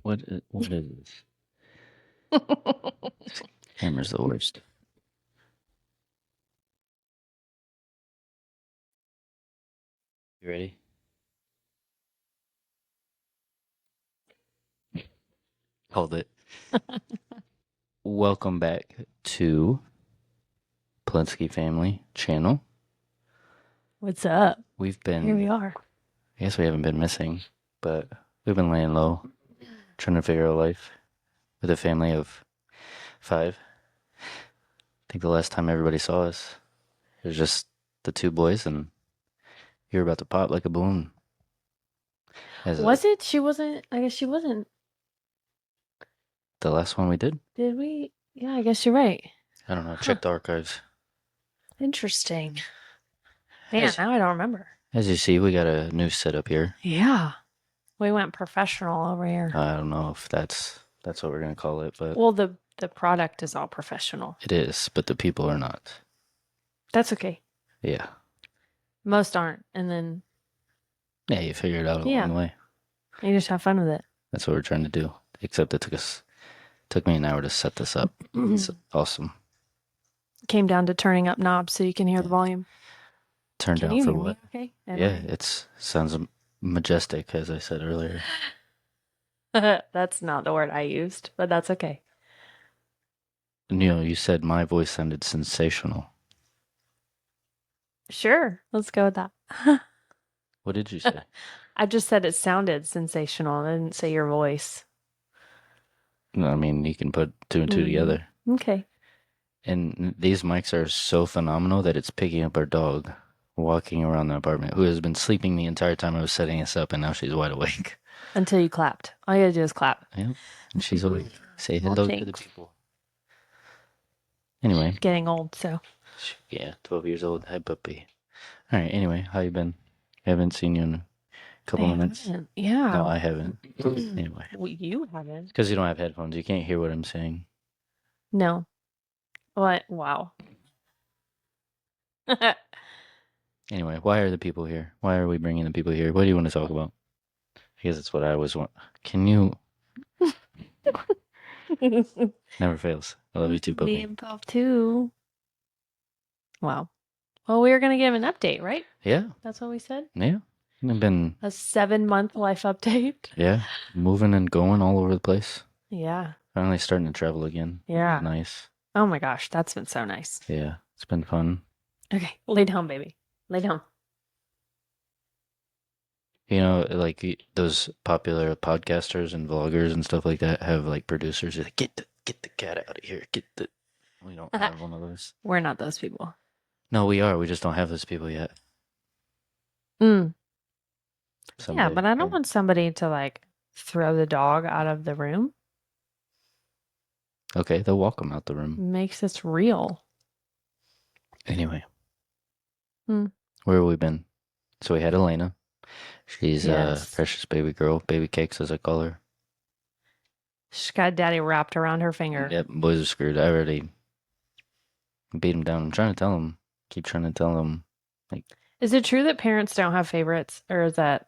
What is this? Camera's the worst. You ready? Hold it. Welcome back to Polinsky Family Channel. What's up? We've been... Here we are. I guess we haven't been missing, but we've been laying low, trying to figure out life with a family of 5. I think the last time everybody saw us, it was just the 2 boys, and you were about to pop like a balloon. Was it? She wasn't. I guess she wasn't. The last one we did? Did we? Yeah, I guess you're right. I don't know. Check the archives. Interesting. Man, now I don't remember. As you see, we got a new setup here. Yeah. We went professional over here. I don't know if that's what we're going to call it, but... Well, the product is all professional. It is, but the people are not. That's okay. Yeah. Most aren't, and then... Yeah, you figure it out along the way. You just have fun with it. That's what we're trying to do. Except it took me an hour to set this up. It's awesome. Came down to turning up knobs so you can hear the volume. Turned down for what? Okay. Yeah, it sounds majestic, as I said earlier. That's not the word I used, but that's okay. You said my voice sounded sensational. Sure, let's go with that. What did you say? I just said it sounded sensational. I didn't say your voice. No, I mean, you can put 2 and 2 together. Okay. And these mics are so phenomenal that it's picking up our dog walking around the apartment, who has been sleeping the entire time I was setting us up, and now she's wide awake. Until you clapped. All you gotta do is clap. Yeah, and she's awake. Say hello to the people. Anyway. She's getting old, so. Yeah, 12 years old. Hi, puppy. All right, anyway, how you been? I haven't seen you in a couple minutes. Yeah. No, I haven't. Anyway. Well, you haven't. Because you don't have headphones. You can't hear what I'm saying. No. What? Wow. Anyway, why are the people here? Why are we bringing the people here? What do you want to talk about? I guess that's what I always want. Can you... Never fails. I love you too, puppy. Me involved too. Wow. Well, we were going to give an update, right? Yeah. That's what we said? Yeah. It's been... A 7-month life update. Yeah. Moving and going all over the place. Yeah. Finally starting to travel again. Yeah. Nice. Oh my gosh, that's been so nice. Yeah. It's been fun. Okay. Lay down, baby. Lay down. You know, like those popular podcasters and vloggers and stuff like that have like producers like, get the cat out of here. We don't have one of those. We're not those people. No, we are. We just don't have those people yet. Yeah, but I don't want somebody to like throw the dog out of the room. Okay, they'll walk them out the room. Makes this real. Anyway. Where have we been? So we had Alayna. She's a precious baby girl. Baby cakes, as I call her. She's got daddy wrapped around her finger. Yep, boys are screwed. I already beat them down. I'm trying to tell them. Keep trying to tell them. Like, is it true that parents don't have favorites? Or is that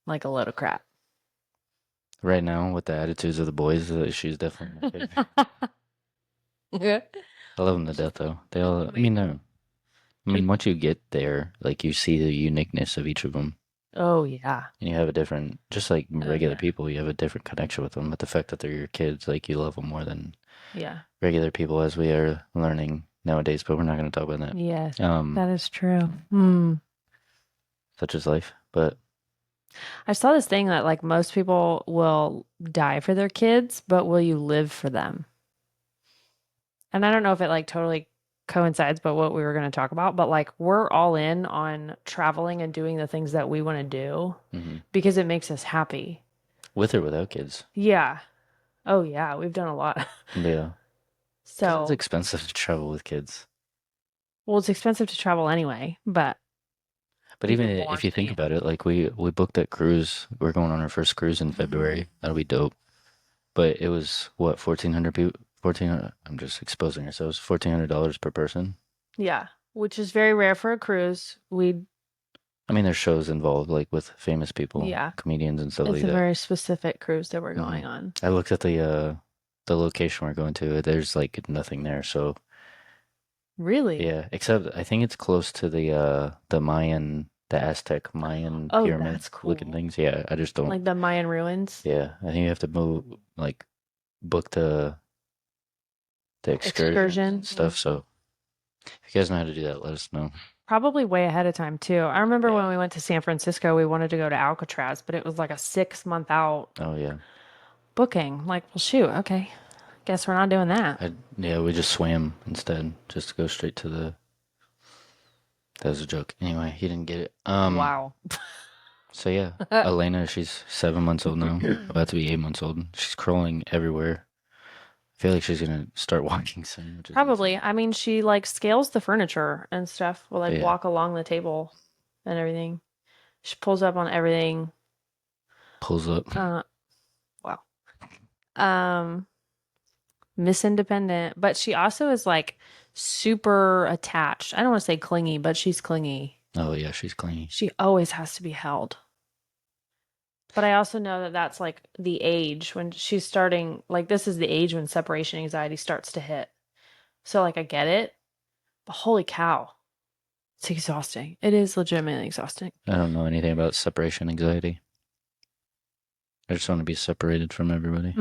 like a load of crap? Right now, with the attitudes of the boys, she's definitely my favorite. Yeah. I love them to death, though. They all, I mean, once you get there, like, you see the uniqueness of each of them. Oh, yeah. And you have a different, just like regular people, you have a different connection with them. But the fact that they're your kids, like, you love them more than regular people, as we are learning nowadays. But we're not going to talk about that. Yes, that is true. Such is life. But I saw this thing that, like, most people will die for their kids, but will you live for them? And I don't know if it, like, totally coincides but what we were going to talk about, but like we're all in on traveling and doing the things that we want to do because it makes us happy, with or without kids. Yeah. Oh yeah, we've done a lot. Yeah. So it's expensive to travel with kids. Well, it's expensive to travel anyway, but even if you think about it, like we booked that cruise. We're going on our first cruise in February. That'll be dope. But it was what, 1,400 people. 1,400. I'm just exposing ourselves. $1,400 per person. Yeah, which is very rare for a cruise. We I mean, there's shows involved, like with famous people, Yeah. comedians and stuff It's like a that. very specific cruise that we're going Mhm. on. I looked at the location we're going to. There's like nothing there. So Really? yeah, except I think it's close to the Mayan, the Aztec Mayan Oh, pyramid that's looking cool. things. Yeah, I just don't. Like the Mayan ruins Yeah, I think you have to move like book the excursions and excursion. stuff. So if you guys know how to do that, let us know. Probably way ahead of time too. I remember Yeah. when we went to San Francisco, we wanted to go to Alcatraz, but it was like a 6 month out Oh yeah. booking. Like, well, shoot, okay. Guess we're not doing that. Yeah, we just swam instead, just to go straight to the. That was a joke. Anyway, he didn't get it. Wow. So yeah, Alayna, she's 7 months old now, about to be 8 months old. She's crawling everywhere. I feel like she's gonna start walking soon, which is Probably. insane. I mean, she like scales the furniture and stuff. Will like Yeah, walk along the table and everything. She pulls up on everything. pulls up. Uh, wow. Um, Miss Independent, but she also is like super attached. I don't want to say clingy, but she's clingy. Oh yeah, she's clingy. She always has to be held. But I also know that that's like the age when she's starting, like, this is the age when separation anxiety starts to hit. So, like, I get it, but holy cow, it's exhausting. It is legitimately exhausting. I don't know anything about separation anxiety. I just want to be separated from everybody.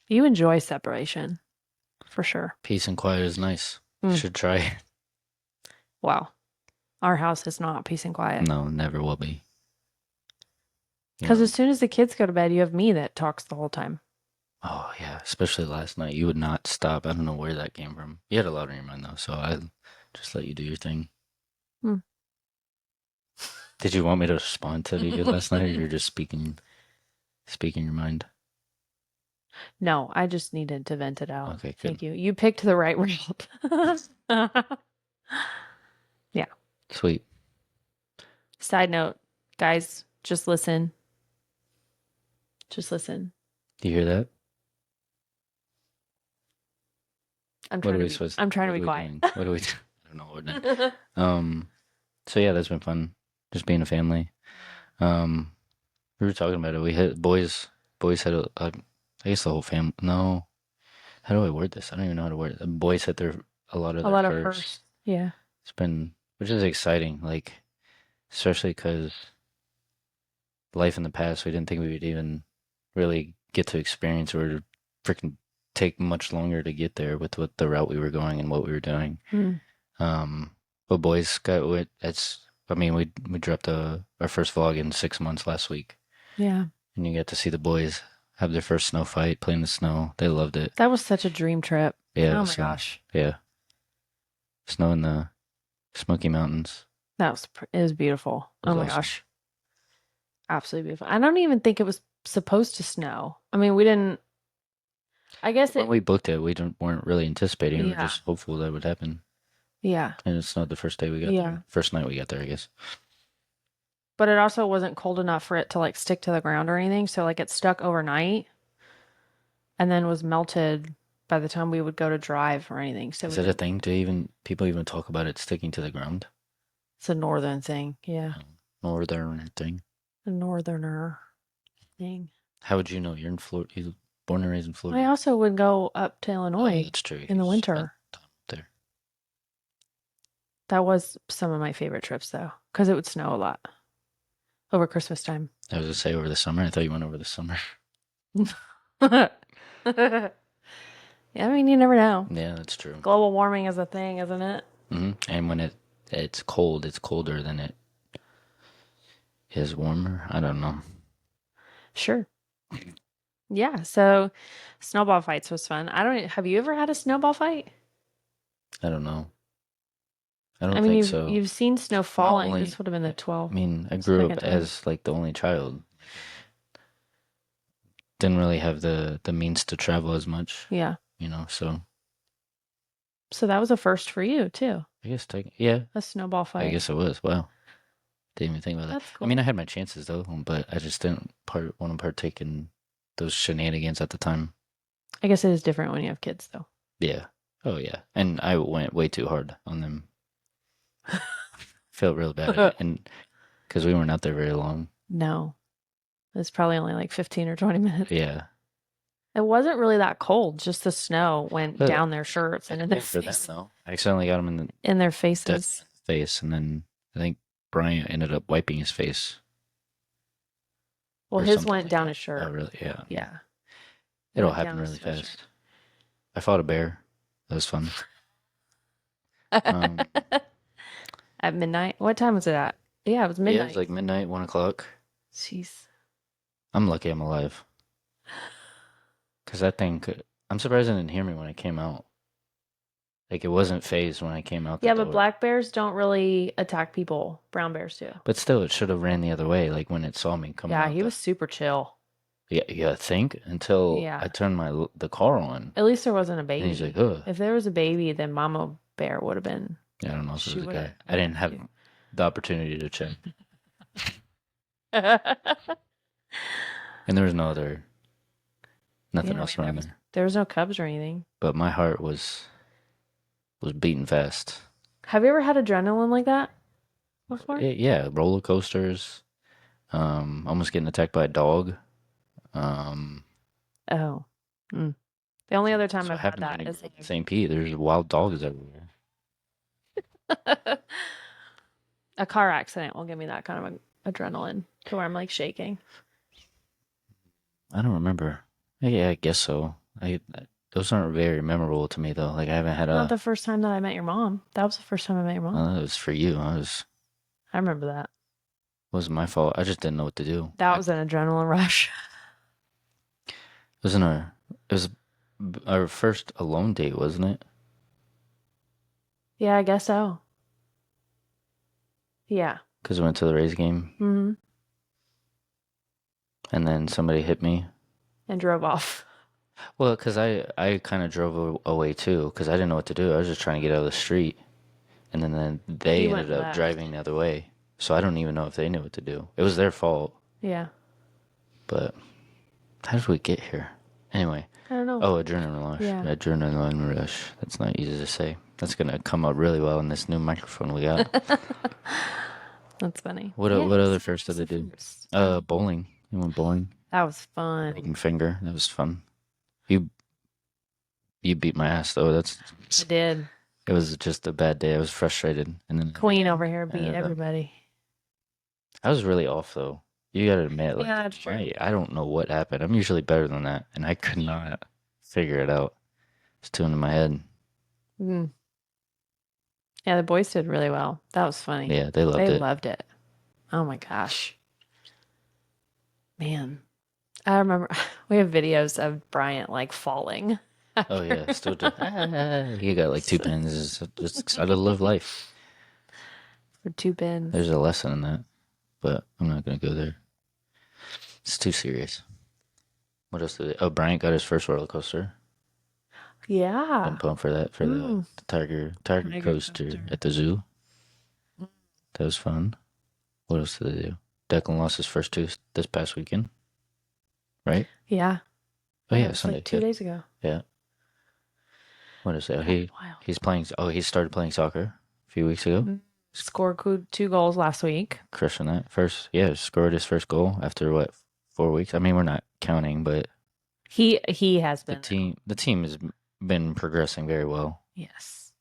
You enjoy separation for sure. Peace and quiet is nice. Should try. Wow. Our house is not peace and quiet. No, never will be. Because as soon as the kids go to bed, you have me that talks the whole time. Oh yeah, especially last night. You would not stop. I don't know where that came from. You had a lot on your mind though, so I just let you do your thing. Did you want me to respond to you last night, or you're just speaking your mind? No, I just needed to vent it out. Okay, good. Thank you. You picked the right route. Yeah. Sweet. Side note, guys, just listen. Just listen. Do you hear that? I'm What trying are to we be, supposed? I'm trying to what be are we quiet. doing? What are we? I don't know what we're doing. So yeah, that's been fun. Just being a family. We were talking about it. We had boys. Boys had I guess the whole family. No, how do I word this? I don't even know how to word it. The boys had a lot of A their lot of firsts. firsts. Yeah. It's been, which is exciting. Like, especially because life in the past, we didn't think we would even really get to experience or freaking take much longer to get there with what the route we were going and what we were doing. But boys got with it's. I mean, we dropped our first vlog in 6 months last week. Yeah. And you get to see the boys have their first snow fight, play in the snow. They loved it. That was such a dream trip. Yeah. Oh my gosh. Yeah. Snow in the Smoky Mountains. It was beautiful. It was Oh my awesome. gosh. Absolutely beautiful. I don't even think it was supposed to snow. I mean, we didn't, I guess When we booked it, we weren't really anticipating. We were Yeah. just hopeful that would happen. Yeah. And it snowed the first day we got Yeah. there. First night we got there, I guess. But it also wasn't cold enough for it to like stick to the ground or anything. So like it stuck overnight and then was melted by the time we would go to drive or anything. So Is it a thing? Do people even talk about it sticking to the ground? it's a northern thing. Yeah. Northern thing. A northerner thing. How would you know? You're in Florida. You're born and raised in Florida. I also would go up to Illinois That's true. in the You winter. spent time up there. That was some of my favorite trips though, because it would snow a lot over Christmas time. I was gonna say over the summer. I thought you went over the summer. Yeah, I mean, you never know. Yeah, that's true. Global warming is a thing, isn't it? And when it's cold, it's colder than it is warmer. I don't know. Sure. Yeah. So, snowball fights was fun. Have you ever had a snowball fight? I don't know. I don't I mean, think so. you've seen snow falling. only- This would have been the 12. I mean, I grew up second time. as like the only child. Didn't really have the means to travel as much, Yeah. so So that was a first for you too. I guess yeah, A snowball fight. I guess it was. Wow. Didn't even think about that. That's cool. I mean, I had my chances though, but I just didn't want to partake in those shenanigans at the time. I guess it is different when you have kids though. Yeah. Oh yeah. And I went way too hard on them. Felt real bad, and because we weren't out there very long. No, it's probably only like 15 or 20 minutes. Yeah, It wasn't really that cold. Just the snow went but down their shirts and in their for them face, though, I accidentally got him in the in their dead faces. face, and then I think Bryant ended up wiping his face Well, or his something went like down that. his shirt. Oh, really? Yeah. Yeah. It'll Went happen down his really sweatshirt. fast. I fought a bear. That was fun. Um, At midnight? What time was it at? Yeah, it was yeah, it midnight. was like midnight, 1 o'clock. Jeez. I'm lucky I'm alive. Because that thing I'm surprised it didn't hear me when I came out. Like, it wasn't phased when I came out the Yeah, door. but black bears don't really attack people. Brown bears do. But still, it should have ran the other way, like when it saw me coming Yeah, out. he was super chill. Yeah, I think, until Yeah. I turned the car on. At least there wasn't a baby. And he's like, ugh. If there was a baby, then Mama Bear would have been. Yeah, I don't know if it She was a would've guy. I didn't have attacked the opportunity to check. Yeah, And there was nothing else there around was, there. there was no cubs or anything. But my heart was beating fast. Have you ever had adrenaline like that before? Yeah, roller coasters. Almost getting attacked by a dog. Oh. Mm. The only other time So I've had that is in St. Pete. There's wild dogs everywhere. a car accident will give me that kind of adrenaline to where I'm like shaking. I don't remember. Yeah, I guess so. Those aren't very memorable to me though. Like, I haven't had Not the first time that I met your mom. That was the first time I met your mom. That was for you. I remember that. Wasn't my fault. I just didn't know what to do. That was an adrenaline rush. It was our first alone date, wasn't it? Yeah, I guess so. Yeah. Because we went to the Rays game, Mm-hmm. and then somebody hit me. And drove off. Well, because I kind of drove away too, because I didn't know what to do. I was just trying to get out of the street, and then they You went ended up left. driving the other way. So I don't even know if they knew what to do. It was their fault, Yeah. but how did we get here? Anyway. I don't know. Oh, adrenaline rush. Yeah. Adrenaline rush. That's not easy to say. That's gonna come out really well in this new microphone we got. That's funny. What other first did they do? Bowling. You went bowling. That was fun. Broken finger. That was fun. You beat my ass though. I did. It was just a bad day. I was frustrated, and then Queen over here beat Yeah. everybody. I was really off though. You gotta admit, like, Yeah, that's true. I don't know what happened. I'm usually better than that, and I could not figure it out. It's tuned in my head. Mm. Yeah, the boys did really well. That was funny. Yeah, they loved They it. loved it. Oh my gosh. Man. I remember we have videos of Bryant like falling. Oh yeah, still do. He got like 2 pins. Just excited to live life. For 2 pins. There's a lesson in that, but I'm not gonna go there. It's too serious. What else did they? Oh, Bryant got his first roller coaster. Yeah. I'm pumped for that, for the tiger Tiger coaster coaster. at the zoo. That was fun. What else did they do? Declan lost his first tooth this past weekend, right? Yeah. Oh yeah, It was Sunday. like 2 days ago. Yeah. What is that? Wild. He's playing. Oh, he started playing soccer a few weeks ago. Scored 2 goals last week. Crushing that first. Yeah, scored his first goal after what, 4 weeks? I mean, we're not counting, but He has the been. team has been progressing very well. Yes.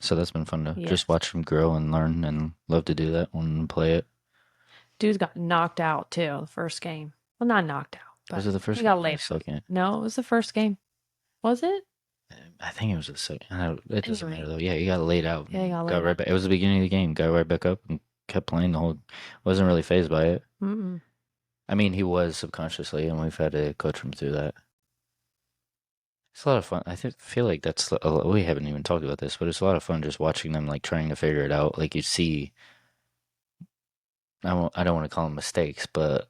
So that's been fun to Yes. just watch him grow and learn, and love to do that and play it. Dude got knocked out too the first game. Well, not knocked out, but Was it the first he got game or laid the out. second? No, it was the first game. Was it? I think it was the second. It doesn't Anyway. matter though. Yeah, he got laid out. Yeah, he got laid right out. back. It was the beginning of the game. Got right back up and kept playing the whole. Wasn't really phased by it. Mm-mm. I mean, he was subconsciously, and we've had to coach him through that. It's a lot of fun. Feel like we haven't even talked about this, but it's a lot of fun just watching them like trying to figure it out. Like, you see, I don't want to call them mistakes, but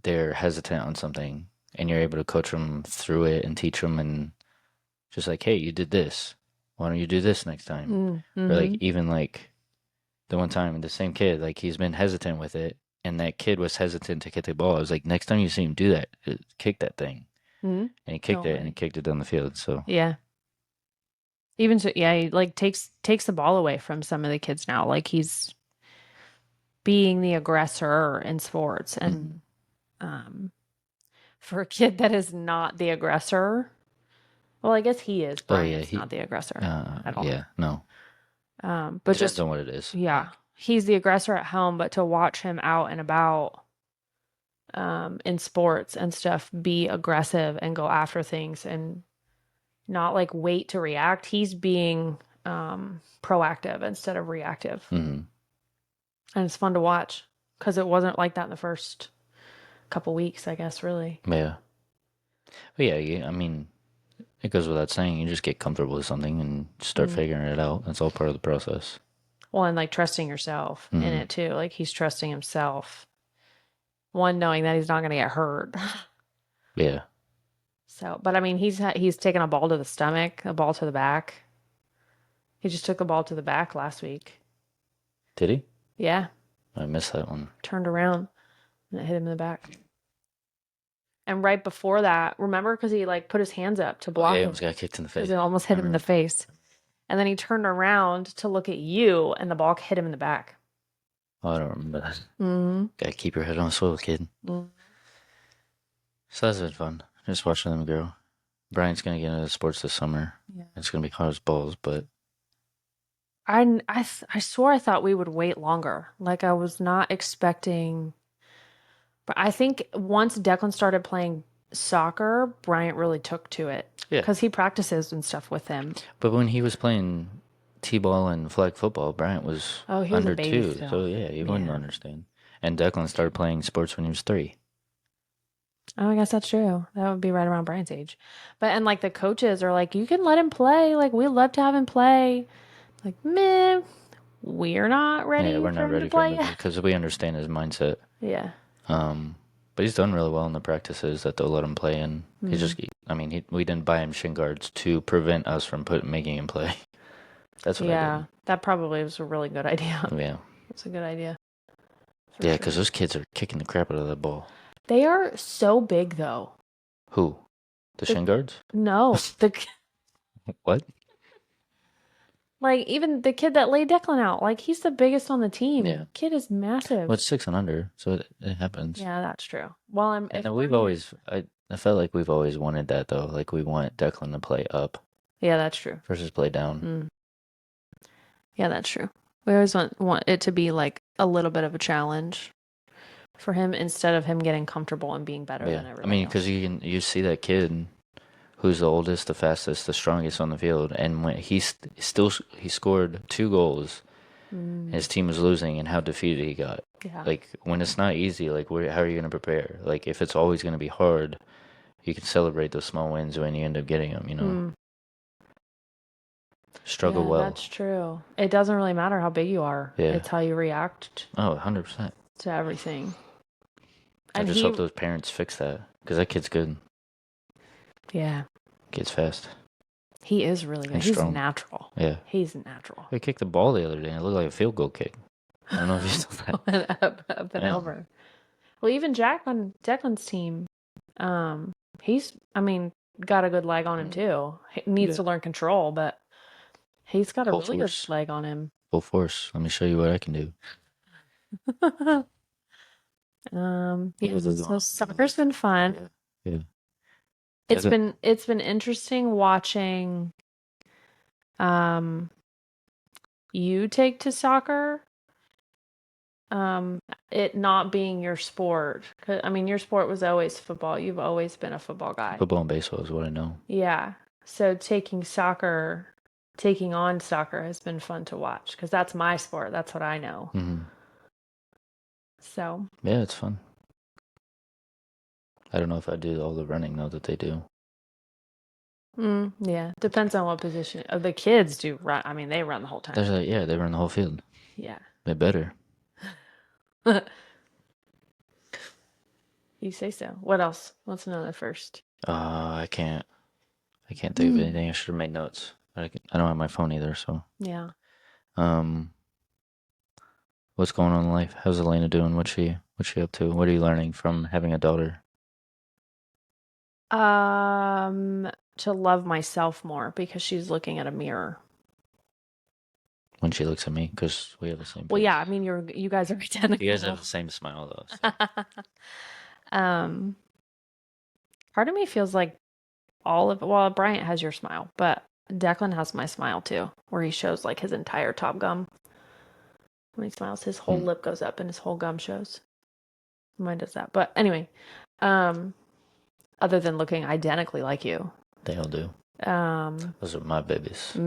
they're hesitant on something, and you're able to coach them through it and teach them, and just like, hey, you did this. Why don't you do this next time? Mm-hmm. Or like, even like the one time, the same kid, like, he's been hesitant with it, and that kid was hesitant to kick the ball. I was like, next time you see him do that, kick that thing. Mm-hmm. And he kicked it, and Totally. he kicked it down the field. So Yeah. Even so, yeah, he like takes the ball away from some of the kids now. Like he's being the aggressor in sports, and um, for a kid that is not the aggressor, well, I guess he is. Oh yeah, Bryant's not the aggressor at all. yeah, no. But Depends just on what it is. yeah, he's the aggressor at home. But to watch him out and about in sports and stuff, be aggressive and go after things and not like wait to react. He's being proactive instead of reactive. Mm-hmm. And it's fun to watch because it wasn't like that in the first couple weeks, I guess, really. Yeah. But yeah, I mean, it goes without saying, you just get comfortable with something and start figuring it out. That's all part of the process. Well, and like trusting yourself in it too. Like he's trusting himself. One, knowing that he's not going to get hurt. Yeah. So, but I mean, he's taken a ball to the stomach, a ball to the back. He just took the ball to the back last week. Did he? Yeah. I missed that one. Turned around and it hit him in the back. And right before that, remember, because he like put his hands up to block Yeah, he him. almost got kicked in the face. It almost hit him in the face. And then he turned around to look at you, and the ball hit him in the back. Oh, I don't remember that. Mm-hmm. Gotta keep your head on a swivel, kid. Mm-hmm. So that's been fun. Just watching them grow. Bryant's gonna get into sports this summer. Yeah. It's gonna be hard as balls, but I swore I thought we would wait longer. Like I was not expecting. But I think once Declan started playing soccer, Bryant really took to it. Yeah. Because he practices and stuff with him. But when he was playing t-ball and flag football, Bryant was he was under a baby 2. still. So yeah, he wouldn't understand. And Declan started playing sports when he was 3. Oh, I guess that's true. That would be right around Bryant's age. But and like the coaches are like, you can let him play. Like we love to have him play. Like, meh, we're not ready. Yeah, we're not ready to play for him because we understand his mindset. Yeah. But he's done really well in the practices that they'll let him play in. He just, I mean, we didn't buy him shin guards to prevent us from making him play. That's what I did. That probably was a really good idea. Yeah. It's a good idea. Yeah, because those kids are kicking the crap out of that ball. They are so big, though. Who? The shin guards? No. What? Like, even the kid that laid Declan out, like, he's the biggest on the team. Yeah. Kid is massive. Well, it's 6 and under, so it happens. Yeah, that's true. Well, I felt like we've always wanted that, though. Like, we want Declan to play up. Yeah, that's true. Versus play down. Yeah, that's true. We always want it to be, like, a little bit of a challenge for him instead of him getting comfortable and being better than everybody I mean, because you see that kid who's the oldest, the fastest, the strongest on the field, and when he scored 2 goals, his team was losing, and how defeated he got. Yeah. Like when it's not easy, like how are you going to prepare? Like if it's always going to be hard, you can celebrate those small wins when you end up getting them. You know, struggle well. That's true. It doesn't really matter how big you are. Yeah. It's how you react. Oh, 100%. To everything. I just hope those parents fix that because that kid's good. Yeah. Kid's fast. He is really good. He's strong. natural. Yeah. He's natural. He kicked the ball the other day and it looked like a field goal kick. I don't know if you saw that. up and over. Well, even Jack on Declan's team, he's, got a good leg on him too. He needs to learn control, but he's got a really good leg on him. Full force. Let me show you what I can do. So soccer's been fun. Yeah. It's been interesting watching you take to soccer. It not being your sport. Your sport was always football. You've always been a football guy. Football and baseball is what I know. Yeah. So taking on soccer has been fun to watch because that's my sport. That's what I know. Mm-hmm. So. Yeah, it's fun. I don't know if I do all the running though that they do. Yeah, depends on what position. The kids do run. They run the whole time. They run the whole field. Yeah. They better. You say so. What else? What's another first? I can't think of anything. I should have made notes. I don't have my phone either, so. Yeah. What's going on in life? How's Alayna doing? What's she up to? What are you learning from having a daughter? to love myself more because she's looking at a mirror. When she looks at me, because we have the same face. Well, yeah, I mean, you guys are identical. You guys have the same smile, though. So. Part of me feels like well, Bryant has your smile, but Declan has my smile too, where he shows like his entire top gum. When he smiles, his whole lip goes up and his whole gum shows. Mine does that. But anyway, other than looking identically like you. They all do. Those are my babies.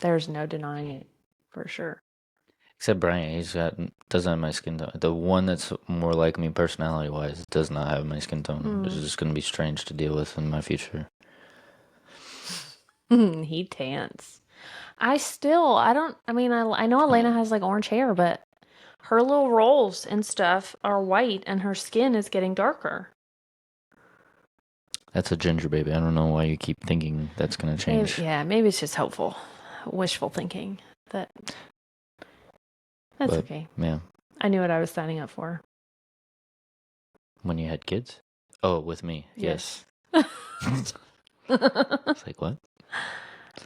There's no denying it, for sure. Except Bryant, doesn't have my skin tone. The one that's more like me personality-wise does not have my skin tone. It's just going to be strange to deal with in my future. He tans. I know Alayna has like orange hair, but her little rolls and stuff are white and her skin is getting darker. That's a ginger baby. I don't know why you keep thinking that's going to change. Maybe it's just hopeful, wishful thinking. That's okay. Yeah. I knew what I was signing up for. When you had kids? Oh, with me. Yes. It's like, what?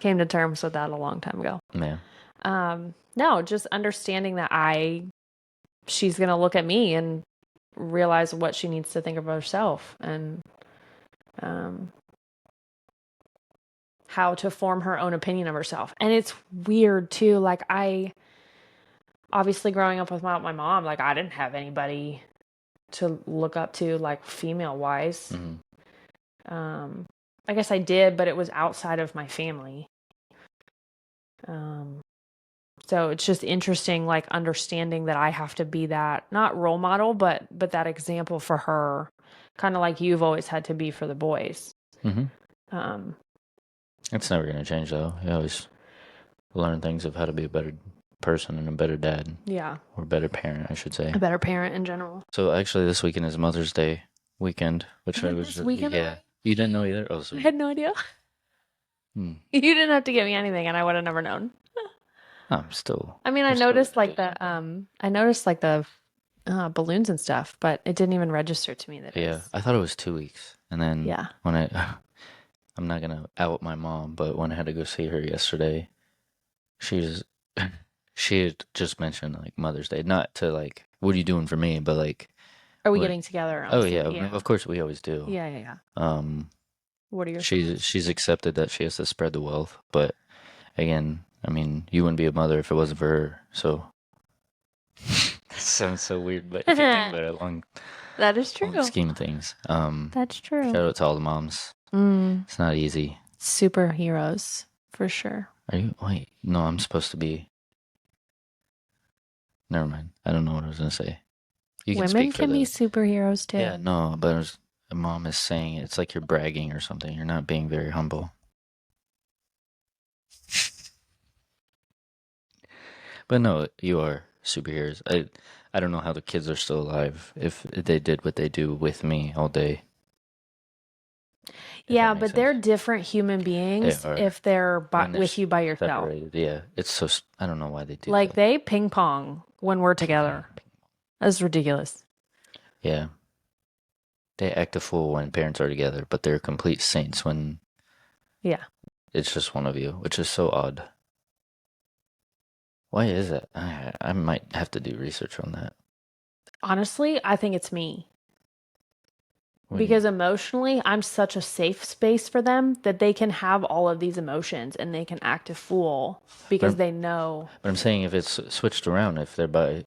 Came to terms with that a long time ago. Yeah. No, just understanding that she's going to look at me and realize what she needs to think of herself and how to form her own opinion of herself. And it's weird too. Like obviously growing up with my mom, like I didn't have anybody to look up to like female wise. I guess I did, but it was outside of my family. So it's just interesting, like understanding that I have to be that, not role model, but that example for her, kind of like you've always had to be for the boys. It's never going to change though. You always learn things of how to be a better person and a better dad. Yeah. Or better parent, I should say. A better parent in general. So actually this weekend is Mother's Day weekend, which I was weekend. Yeah. You didn't know either? Oh, so I had no idea. You didn't have to get me anything and I would have never known. I'm still. I mean, I noticed like the balloons and stuff, but it didn't even register to me that I thought it was 2 weeks. And then when I'm not going to out my mom, but when I had to go see her yesterday, she had just mentioned like Mother's Day, not to like, what are you doing for me? But like, are we getting together? Oh yeah, of course we always do. Yeah. What are your she's accepted that she has to spread the wealth, but again, I mean, you wouldn't be a mother if it wasn't for her. So that sounds so weird, but if you think about it, that is true. Long scheme of things. That's true. Shout out to all the moms. It's not easy. Superheroes for sure. Are you? Wait, no, I'm supposed to be. Never mind. I don't know what I was gonna say. Women can be superheroes too. Yeah, no, but a mom is saying it's like you're bragging or something. You're not being very humble. But no, you are superheroes. I don't know how the kids are still alive if they did what they do with me all day. Yeah, but they're different human beings if they're with you by yourself. Separated. Yeah, it's so. I don't know why they do. Like they ping pong when we're together. That's ridiculous. Yeah, they act a fool when parents are together, but they're complete saints when. Yeah. It's just one of you, which is so odd. Why is that? I might have to do research on that. Honestly, I think it's me. Because emotionally, I'm such a safe space for them that they can have all of these emotions and they can act a fool because they know. But I'm saying if it's switched around, if I'm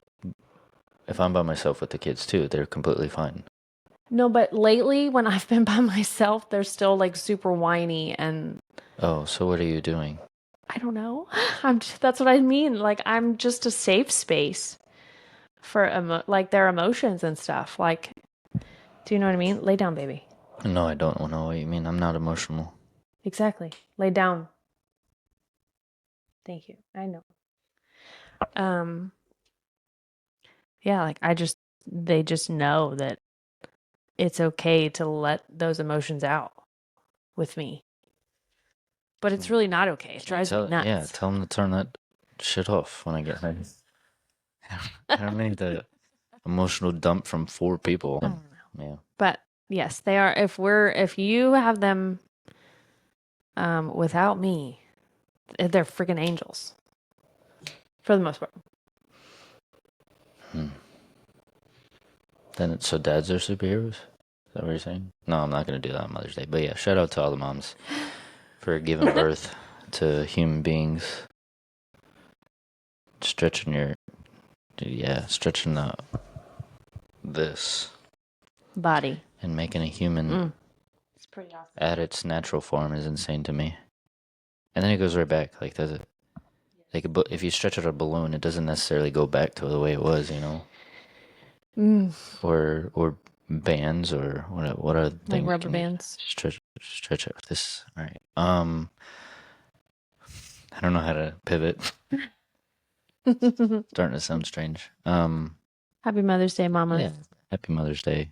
by myself with the kids too, they're completely fine. No, but lately when I've been by myself, they're still like super whiny and. Oh, so what are you doing? I don't know. That's what I mean. Like I'm just a safe space for like their emotions and stuff. Like, do you know what I mean? Lay down, baby. No, I don't know what you mean. I'm not emotional. Exactly. Lay down. Thank you. I know. Yeah, like they just know that it's okay to let those emotions out with me. But it's really not okay. It drives me nuts. Yeah, tell them to turn that shit off when I get home. I don't need the emotional dump from 4 people. I don't know. Yeah. But yes, they are. If you have them without me. They're freaking angels. For the most part. Then, so dads are superheroes? Is that what you're saying? No, I'm not going to do that on Mother's Day. But yeah, shout out to all the moms for giving birth to human beings. Stretching this Body. and making a human It's pretty awesome. at its natural form is insane to me. And then it goes right back. Like, does it? Like, if you stretch out a balloon, it doesn't necessarily go back to the way it was, you know? Or bands or what are the Like things? rubber bands. Stretch out this. All right. I don't know how to pivot. Starting to sound strange. Happy Mother's Day, Mama. Yeah. Happy Mother's Day.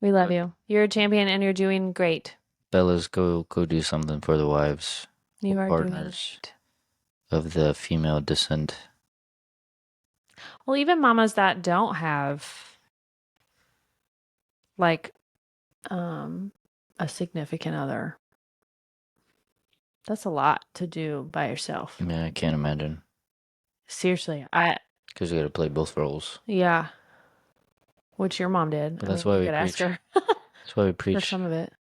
We love you. You're a champion and you're doing great. Fellas, go do something for the wives. You are partners doing great. Of the female descent. Well, even mamas that don't have like a significant other. That's a lot to do by yourself. Yeah, I can't imagine. Seriously, because you got to play both roles. Yeah. Which your mom did. But that's why we preach. Ask her. That's why we preach. For some of it.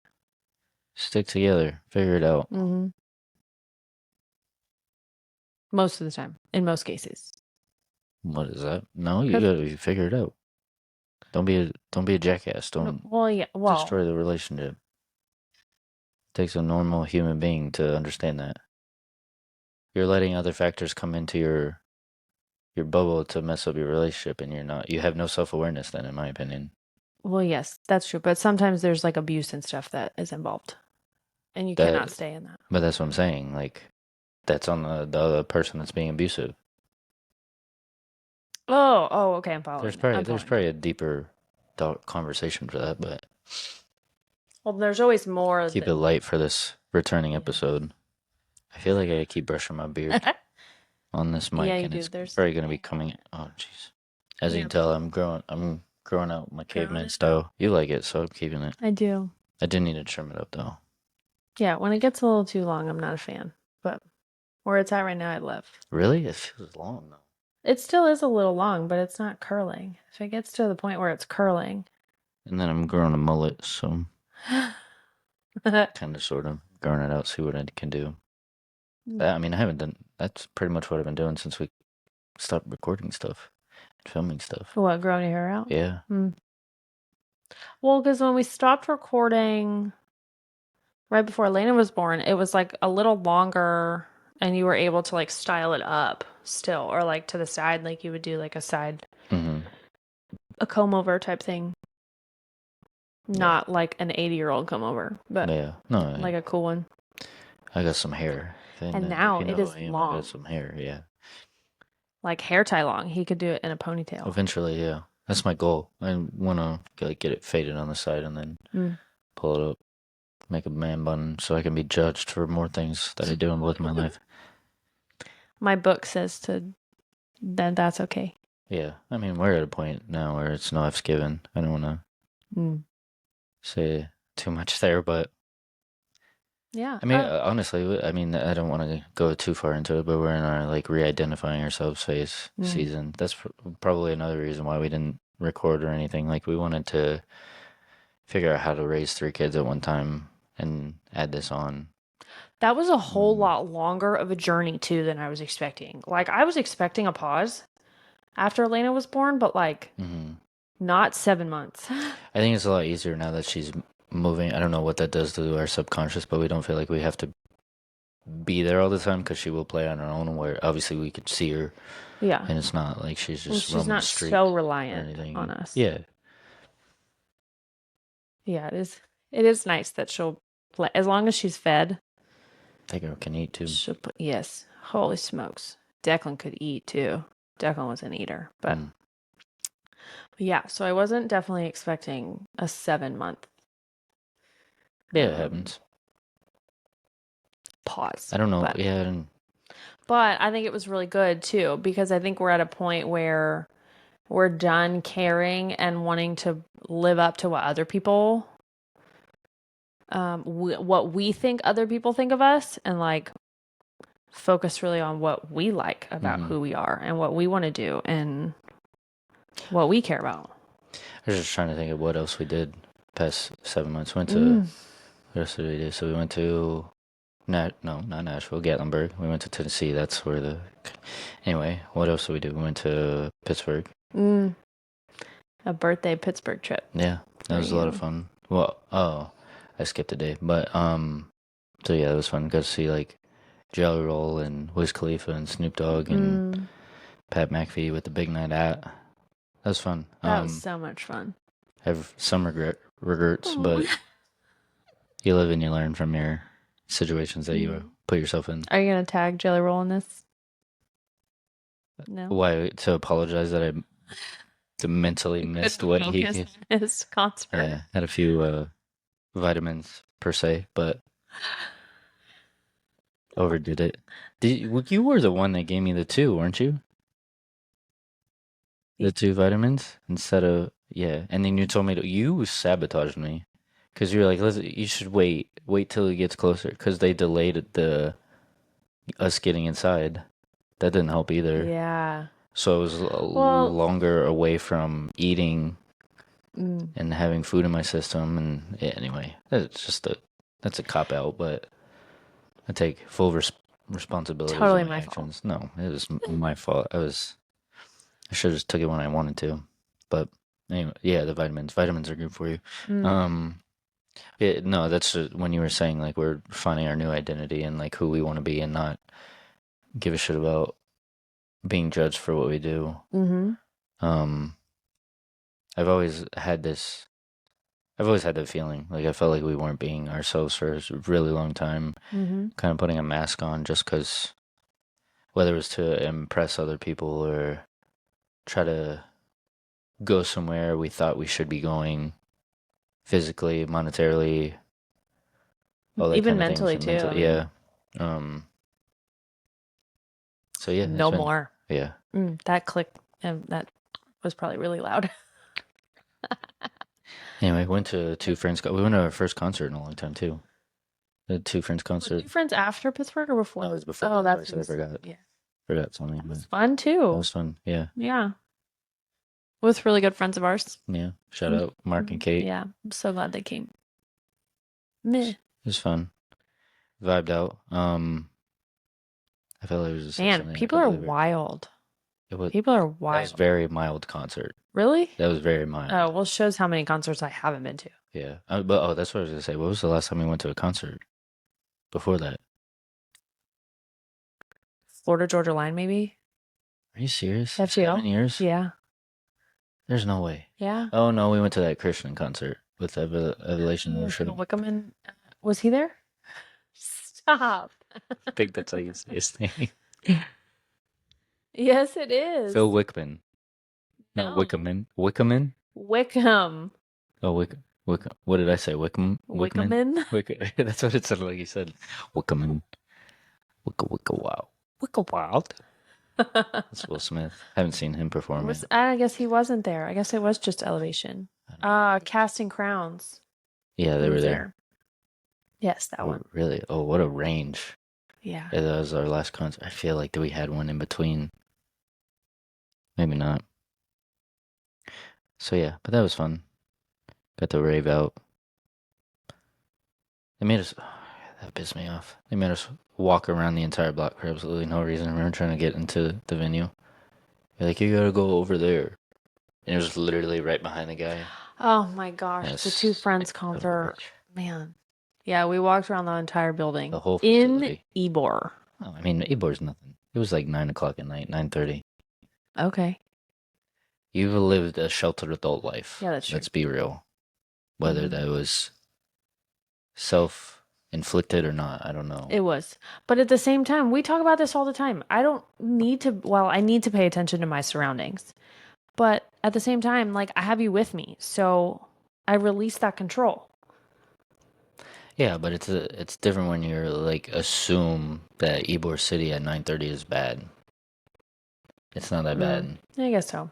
Stick together. Figure it out. Mm-hmm. Most of the time. In most cases. What is that? No, you gotta figure it out. Don't be a jackass. Don't destroy the relationship. It takes a normal human being to understand that. You're letting other factors come into your bubble to mess up your relationship, and you have no self-awareness then, in my opinion. Well, yes, that's true. But sometimes there's like abuse and stuff that is involved. And you cannot stay in that. But that's what I'm saying. Like, that's on the other person that's being abusive. Oh, okay, I'm following. There's probably a deeper conversation for that, but well, there's always more. Keep it light for this returning episode. I feel like I keep brushing my beard on this mic, and it's probably gonna be coming. Oh, jeez. As you can tell, I'm growing out my caveman style. You like it, so I'm keeping it. I do. I do need to trim it up though. Yeah, when it gets a little too long, I'm not a fan. But where it's at right now, I love. Really? It feels long though. It still is a little long, but it's not curling. If it gets to the point where it's curling. And then I'm growing a mullet, so kind of sort of growing it out, see what I can do. I mean, I haven't done. That's pretty much what I've been doing since we stopped recording stuff, filming stuff. What, growing your hair out? Yeah. Well, because when we stopped recording right before Alayna was born, it was like a little longer, and you were able to like style it up still, or like to the side, like you would do like a side, a comb over type thing. Not like an 80-year-old comb over, but like a cool one. I got some hair. And now it is long. I got some hair, yeah. Like hair tie long. He could do it in a ponytail. Eventually, yeah. That's my goal. I want to like get it faded on the side and then pull it up, make a man bun, so I can be judged for more things that I do with my life. My book says that's okay. Yeah, I mean, we're at a point now where it's no F's given. I don't want to say too much there, but yeah. I mean, honestly, I mean, I don't want to go too far into it, but we're in our like re-identifying ourselves phase season. That's probably another reason why we didn't record or anything. Like, we wanted to figure out how to raise 3 kids at one time and add this on. That was a whole lot longer of a journey too than I was expecting. Like, I was expecting a pause after Alayna was born, but like not 7 months. I think it's a lot easier now that she's moving. I don't know what that does to our subconscious, but we don't feel like we have to be there all the time because she will play on her own, where obviously we could see her. Yeah. And it's not like she's just she's not so reliant on us. Yeah. Yeah, it is nice that she'll play as long as she's fed. That girl can eat too. Yes. Holy smokes. Declan could eat too. Declan was an eater, but yeah, so I wasn't definitely expecting a 7-month. Yeah, it happens. Pause. I don't know. But I think it was really good too, because I think we're at a point where we're done caring and wanting to live up to what other people what we think other people think of us, and like focus really on what we like about who we are and what we want to do and what we care about. I was just trying to think of what else we did past 7 months. What else did we do? So we went to not Nashville, Gatlinburg. We went to Tennessee. That's where anyway, what else did we do? We went to Pittsburgh. A birthday Pittsburgh trip. Yeah, that was a lot of fun. Well, I skipped a day, but so yeah, it was fun. Got to see like Jelly Roll and Wiz Khalifa and Snoop Dogg and Pat McAfee with the Big Night AHT. That was fun. That was so much fun. I have some regrets, but you live and you learn from your situations that you put yourself in. Are you gonna tag Jelly Roll in this? No. Why? To apologize that I mentally missed what his concert. Yeah, had a few vitamins per se, but overdid it. You were the one that gave me the 2, weren't you? The 2 vitamins instead of and then you told me you sabotaged me because you were like, "Listen, you should wait till it gets closer," because they delayed us getting inside. That didn't help either. Yeah. So I was longer away from eating and having food in my system, and anyway, that's a cop out, but I take full responsibility. Totally for my actions. Fault. No, it was my fault. I should have just took it when I wanted to, but anyway, yeah, the vitamins are good for you. That's just when you were saying like we're finding our new identity and like who we want to be and not give a shit about being judged for what we do. I've always had that feeling. Like I felt like we weren't being ourselves for a really long time, kind of putting a mask on just because, whether it was to impress other people or try to go somewhere we thought we should be going physically, monetarily, all that even kind of mentally things. too. Yeah. So yeah. No more. Yeah. That click and that was probably really loud. Anyway, went to 2 friends. We went to our first concert in a long time too. The 2 friends concert. Were 2 friends after Pittsburgh or before? No, it was before. Oh, that's I forgot. Yeah. Forgot something. It was fun too. That was fun. Yeah. Yeah. With really good friends of ours. Yeah. Shout out Mark and Kate. Yeah. I'm so glad they came. Meh. It was fun. Vibed out. I felt like it was just people are wild. People are wild. That was a very mild concert. Really? That was very mild. Oh, well, shows how many concerts I haven't been to. Yeah. But that's what I was going to say. What was the last time you went to a concert before that? Florida Georgia Line, maybe? Are you serious? FGO? 7 years? Yeah. There's no way. Yeah. Oh, no, we went to that Christian concert with Evolution. Wickerman. Was he there? Stop. I think that's how you say his name. Yes, it is. Phil Wickman. No, Wickerman. Wickerman? Wickham. Oh, Wickham. What did I say? Wickham? Wickerman? That's what it sounded like you said. Wickerman. Wow. Wild. That's Will Smith. Haven't seen him perform. I guess he wasn't there. I guess it was just Elevation. Casting Crowns. Yeah, they were there. Yes, that one. Really? Oh, what a range. Yeah. That was our last concert. I feel like we had one in between. Maybe not. So yeah, but that was fun. Got to rave out. They made us... that pissed me off. They made us walk around the entire block for absolutely no reason. We were trying to get into the venue. They're like, you gotta go over there. And it was literally right behind the guy. Oh my gosh. Yes. The 2 friends concert. Man. Yeah, we walked around the entire building. The whole facility. In Ybor. Oh, I mean, Ybor's nothing. It was like 9 o'clock at night, 9:30. Okay. You've lived a sheltered adult life. Yeah, that's true. Let's be real. Whether that was self-inflicted or not, I don't know. It was. But at the same time, we talk about this all the time. I need to pay attention to my surroundings. But at the same time, like, I have you with me. So I release that control. Yeah, but it's different when you're like assume that Ybor City at 9:30 is bad. It's not that bad. I guess so.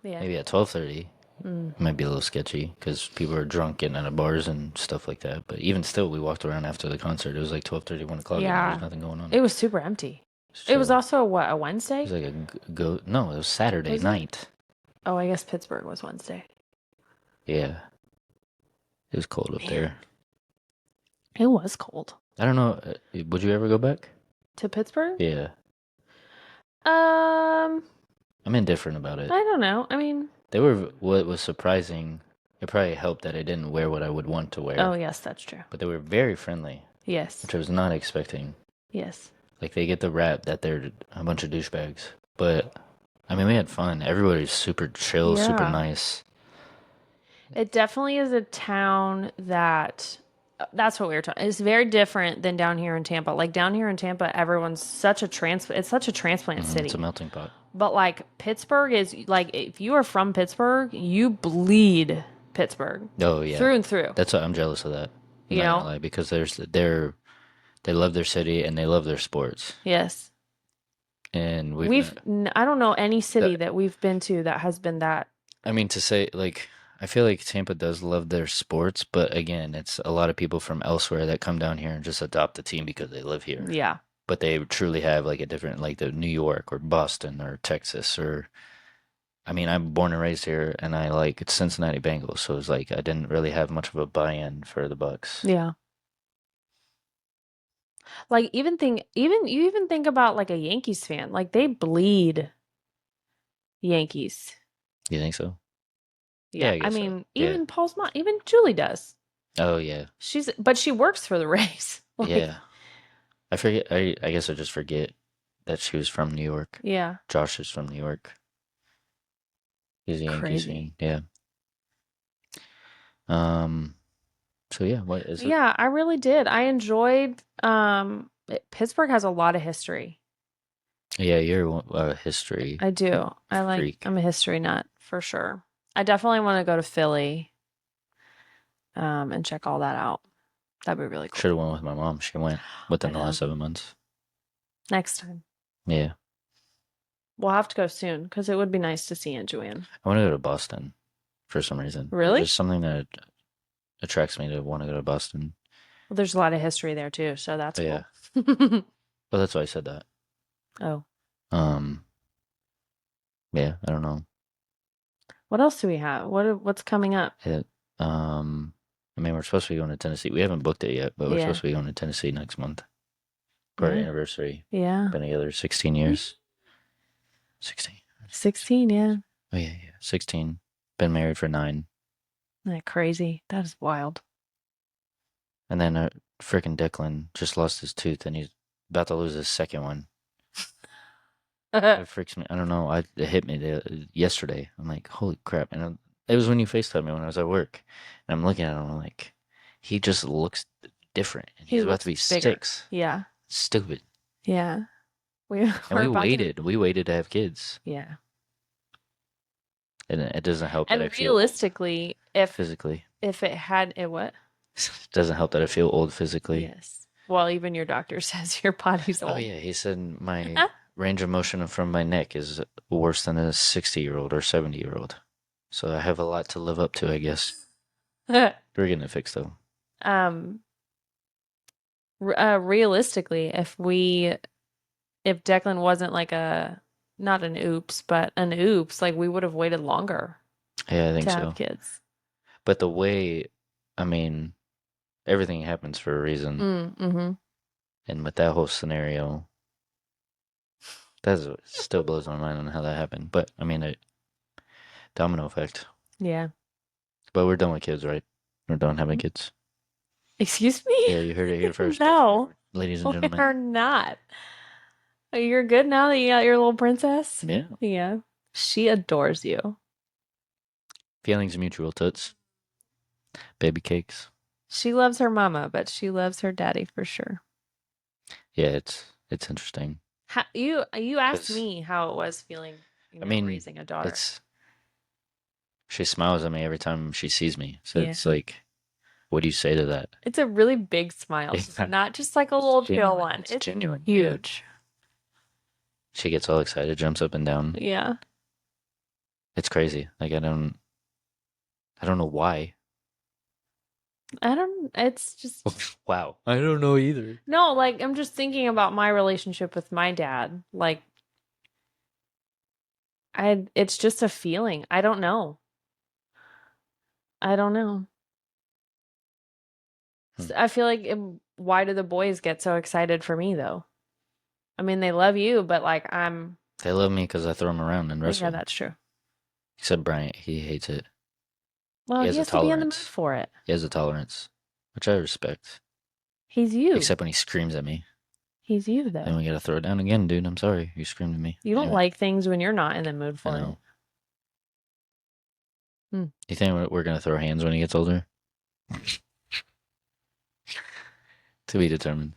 Yeah. Maybe at 12:30 It might be a little sketchy because people are drunk getting out of bars and stuff like that. But even still, we walked around after the concert. It was like 12:30, 1 o'clock, and there Yeah. was nothing going on. It was super empty. So It was also, what, a it Wednesday? was like no, it was Saturday Was it? night. Oh, I guess Pittsburgh was Wednesday. Yeah. It was cold up there. It was cold. I don't know. Would you ever go back? To Pittsburgh? Yeah. Um, I'm indifferent about it. I don't know. I mean, What was surprising, it probably helped that I didn't wear what I would want to wear. oh, yes, that's true. But they were very friendly, Yes. which I was not expecting. Yes. Like, they get the rap that they're a bunch of douchebags. But, I mean, we had fun. Everybody's super chill, super Yeah. nice. It definitely is a town that's what we were talking. It's very different than down here in Tampa. Like down here in Tampa, everyone's such a transplant. It's such a transplant city. It's a melting pot. But like Pittsburgh is like, if you are from Pittsburgh, you bleed Pittsburgh Oh, yeah. through and through. That's why I'm jealous of that. I'm You not know? gonna lie, because they love their city and they love their sports. Yes. And I don't know any city that we've been to that has been that. I mean, to say, like, I feel like Tampa does love their sports, but again, it's a lot of people from elsewhere that come down here and just adopt the team because they live here. Yeah. But they truly have like a different, like the New York or Boston or Texas or, I mean, I'm born and raised here and I like Cincinnati Bengals, so it's like I didn't really have much of a buy-in for the Bucks. Yeah. Like you even think about like a Yankees fan. Like they bleed Yankees. You think so? Yeah, I I guess so. mean, Yeah. even Paul's mom, even Julie does. Oh yeah, But she works for the Rays. Like, yeah. I forget. I guess I just forget that she was from New York. yeah. Josh is from New York. He's a Yankee Crazy. scene. Yeah. So yeah, what is it? Yeah, I really did. I enjoyed Pittsburgh has a lot of history. Yeah, you're a history. I do. freak. I'm a history nut for sure. I definitely want to go to Philly and check all that out. That'd be really cool. Should have went with my mom. She went within I the last know. 7 months. Next time. Yeah. We'll have to go soon because it would be nice to see Aunt Joanne. I want to go to Boston for some reason. Really? There's something that attracts me to want to go to Boston. Well, there's a lot of history there too, so that's Oh, yeah. cool. Well, that's why I said that. Oh. Yeah, I don't know. What else do we have? What's coming up? I mean, we're supposed to be going to Tennessee. We haven't booked it yet, but we're Yeah. supposed to be going to Tennessee next month for our Yeah. anniversary. Yeah. Been together 16 years. 16. 16, yeah. Oh, yeah. 16. Been married for 9. Isn't that crazy? That is wild. And then freaking Declan just lost his tooth and he's about to lose his second one. It freaks me. I don't know. It hit me yesterday. I'm like, holy crap. And it was when you FaceTimed me when I was at work. And I'm looking at him, I'm like, he just looks different. And he's about to be looks bigger. 6. Yeah. Stupid. Yeah. And we waited. We waited to have kids. Yeah. And it doesn't help that And I feel realistically, if physically. if it had it what? It doesn't help that I feel old physically. Yes. Well, even your doctor says your body's old. Oh, yeah. He said my range of motion from my neck is worse than a 60-year-old or 70-year-old. So I have a lot to live up to, I guess. We're getting it fixed, though. Realistically, if Declan wasn't like not an oops, but an oops, like we would have waited longer Yeah, I think to so. have kids. But the way, I mean, everything happens for a reason. Mm-hmm. And with that whole scenario, that still blows my mind on how that happened. But, I mean, domino effect. Yeah. But we're done with kids, right? We're done having kids. Excuse me? Yeah, you heard it here first. No. Ladies and gentlemen. We are not. You're good now that you got your little princess? Yeah. Yeah. She adores you. Feelings mutual, toots. Baby cakes. She loves her mama, but she loves her daddy for sure. Yeah, it's interesting. You asked me how it was feeling, raising a daughter. She smiles at me every time she sees me. So It's like, what do you say to that? It's a really big smile. Yeah. Not just like a little chill one. It's genuine. Huge. She gets all excited, jumps up and down. Yeah. It's crazy. Like, I don't I don't know why. It's just Wow. I don't know either. no, like I'm just thinking about my relationship with my dad. Like it's just a feeling. I don't know. I don't know. I feel like why do the boys get so excited for me though? I mean, they love you, but like They love me because I throw them around and wrestle. Yeah, that's true. Except Bryant, he hates it. Well, he has to be in the mood for it. He has a tolerance, which I respect. He's you. Except when he screams at me. He's you, though. Then we gotta throw it down again, dude. I'm sorry. You screamed at me. You don't like things when you're not in the mood for it. You think we're gonna throw hands when he gets older? To be determined.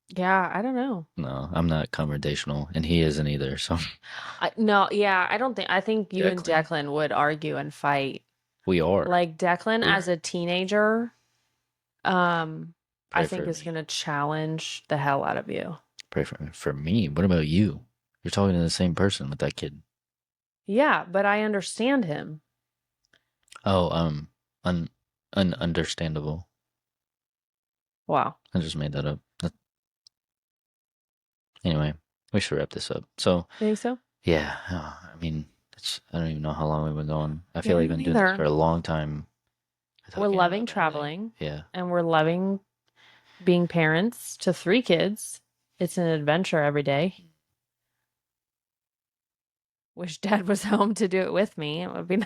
Yeah, I don't know. No, I'm not confrontational, and he isn't either. So no, yeah, I don't think. I think you and Declan would argue and fight. We are. Like Declan as a teenager, I think is gonna challenge the hell out of you. Pray for me. What about you? You're talking to the same person with that kid. Yeah, but I understand him. Oh, ununderstandable. Wow. I just made that up. Anyway, we should wrap this up. So. You think so? Yeah. I mean, I don't even know how long we've been going. I feel like we've been doing this for a long time. We're loving traveling. Yeah. And we're loving being parents to 3 kids. It's an adventure every day. Wish Dad was home to do it with me. It would be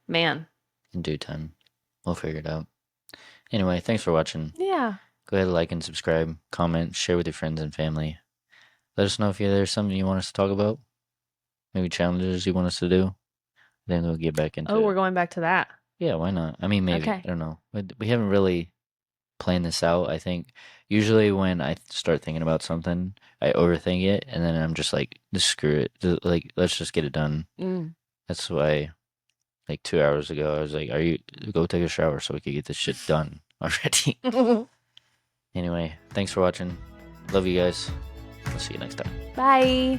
man. In due time. We'll figure it out. Anyway, thanks for watching. Yeah. Go ahead, like and subscribe, comment, share with your friends and family. Let us know if there's something you want us to talk about. Maybe challenges you want us to do. Then we'll get back into it. Oh, we're going back to that. Yeah, why not? I mean, maybe. Okay. I don't know. We haven't really planned this out. I think usually when I start thinking about something, I overthink it, and then I'm just like, just screw it. Like, let's just get it done. That's why, like 2 hours ago, I was like, go take a shower so we could get this shit done already. Anyway, thanks for watching. Love you guys. I'll see you next time. Bye.